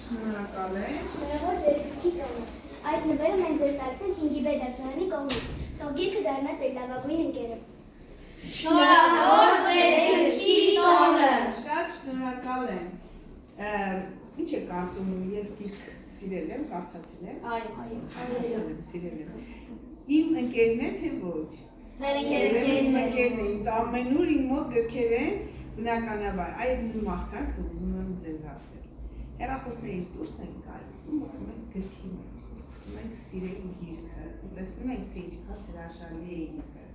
Շնորհակալ եմ։ Շնորհավոր ձեր գրքի տոնը։ Այս նվերը մենք ձեզ տալիս ենք Ինգիբե դասարանի կողմից։ Թող գիրքը դառնա ձեր լավագույն ընկերը։ Շնորհավոր ձեր գրքի տոնը։ Շատ շնորհակալ եմ։ Ինչ է կարծում, ես գիրք սիրել եմ, կարդացել եմ։ Այո, Սիրել եմ։ Իմ ընկերն է, թե ոչ։ ձեր Իմ ընկերն է, ինձ ամենուր իմ մոտ գրքեր են, բնականաբար, այդ մարդկանք ուզում եմ ձեզ ասել։ Հեռախոսներից դուրս ենք գալիս ու մտնում ենք գրքի մեջ, սկսում ենք սիրել գիրքը, ու տեսնում ենք, թե ինչքան հրաշալի է ինքը։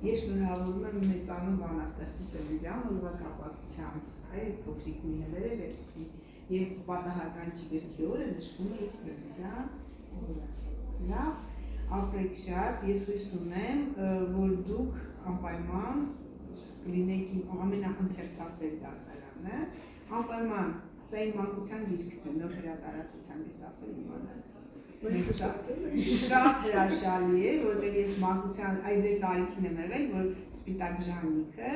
Ես շնորհավորում եմ մեծանուն բանաստեղծի ծննդյան օրվա կապակցությամբ, այդ փոքրիկ մի նվերել է, եւ պատահական չի գրքի օրը նշվում է իր ծննդյան օրը։ Լավ, ապրեք շատ, ես հույս ունեմ, որ դուք անպայման կլինեք իմ ամենաընթերցասեր դասարանը, անպայման սա իմ մանկության գիրքն է, նոր հրատարակությամբ ես ասել իմանալ։ Շատ հրաշալի է, որտեղ ես մանկության այդ ձեր տարիքին եմ եղել, որ Սպիտակ Ժանիկը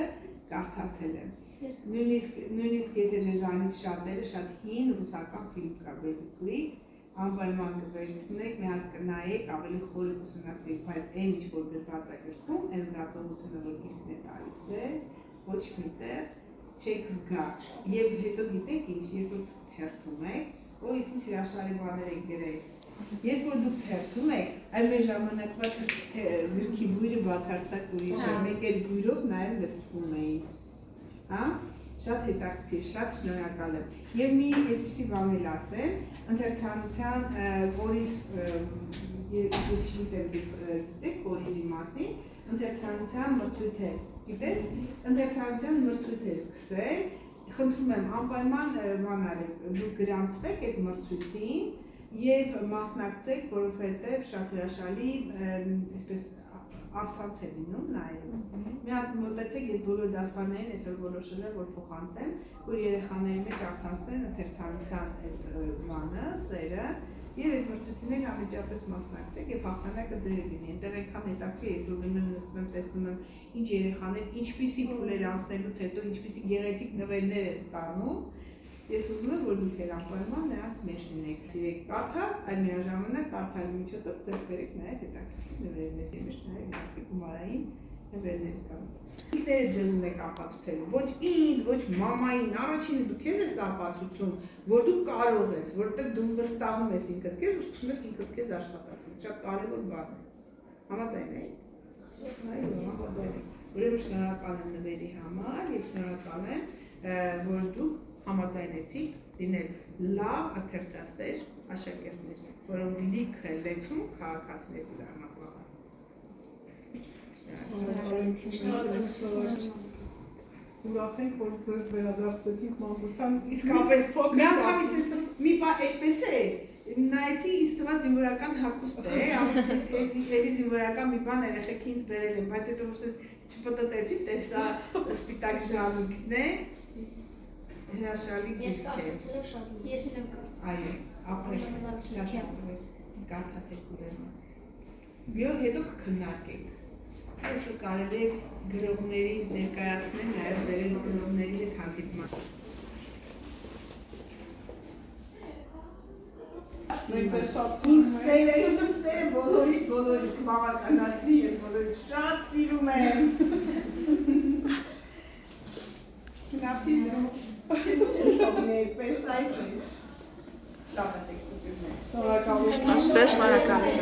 կարդացել եմ։ Նույնիսկ եթե ձեզանից շատերը շատ հին ռուսական ֆիլմ կա Բետկլիկ, անպայման կվերցնեք, մի հատ կնայեք, ավելի խորը կուսումնասիրեք, բայց այն ինչ որ գրված է գրքում, այս զգացողությունը, որ գիրքն է տալիս ձեզ, ոչ միտեղ չեք զգա։ Եվ հետո գիտեք ինչ, երբ որ թերթում եք, օ, ինչ հրաշալի բաներ եք գրել։ Երբ որ դուք թերթում եք, այլ մեր ժամանակվա գրքի բույրը բացարձակ ուրիշ է, մեկ այդ բույրով նաև լցվում էին։ Հա? Շատ հետաքրքիր, շատ շնորհակալ եմ։ Եվ մի այսպիսի բան էլ ասեմ, ընթերցանության կորիզ, ես չգիտեմ գիտեք կորիզի մասին, ընթերցանության մրցույթ է, գիտես, ընթերցանության մրցույթ է սկսել, խնդրում եմ անպայման բանալեք, դուք գրանցվեք այդ մրցույթին եւ մասնակցեք, որովհետեւ շատ հրաշալի այսպես արցանց է լինում նաեւ։ Մի հատ մոտեցեք, ես բոլոր դասպաններին այսօր որոշել եմ, որ փոխանցեմ, որ երեխաների մեջ արթնացնեն ընթերցանության այդ բանը, սերը, եւ այդ մրցույթին անմիջապես մասնակցեք եւ հաղթանակը ձեր լինի։ Այնտեղ այնքան հետաքրքիր է, ես որ գնում եմ նստում եմ, տեսնում եմ ինչ երեխաներ, ինչպիսի փուլեր անցնելուց հետո ինչպիսի գեղեցիկ նվերներ են ստանում։ Ես ուզում եմ, որ դուք անպայման նրանց մեջ լինեք, սիրեք կարդալ, այլ միաժամանակ կարդալու միջոցով ձեռք բերեք նաև հետաքրքիր նվերներ, եւ նաև գումարային նվերներ կան։ Ինքներդ ձեզ ունեք ապացուցելու, ոչ ինձ, ոչ մամային, առաջինը դու քեզ ես ապացուցում, որ դու կարող ես, որովհետև դու վստահում ես ինքդ քեզ ու սկսում ես ինքդ քեզ աշխատել։ Շատ կարևոր բան է։ Համաձայն եք։ Այո, համաձայն եք։ Ուրեմն շնորհակալ եմ նվերի համար եւ շնորհակալ եմ, որ դուք համաձայնեցիք լինել լավ ընթերցասեր աշակերտներ, որոնք լիքը լեցուն քաղաքացիներ դառնապահան։ Ուրախ ենք, որ ձեզ վերադարձրեցինք մանկության, իսկապես փոքր մի բան այսպես է, նայեցի ինձ թվաց զինվորական հագուստ է, ասեցի էլի զինվորական մի բան երեխեքի ինձ բերել են, բայց հետո որ չպտտեցի, տեսա Սպիտակ Ժանիկն է, հրաշալի գիրք է։ Ես եմ կարծում։ Այո, ապրեք, շատ ապրեք, կարդացեք ուրեմն։ Հետո կքննարկենք։ Այսօր կարելի է գրողների ներկայացնել, նաև վերել գրողների հետ հանդիպման։ Իմ սերը բոլորիդ բավականացնի, ես բոլորիդ շատ սիրում եմ։ Գնացի դու, ես չեմ թողնի այդպես այս։ Շնորհակալություն։ շնորհակալություն։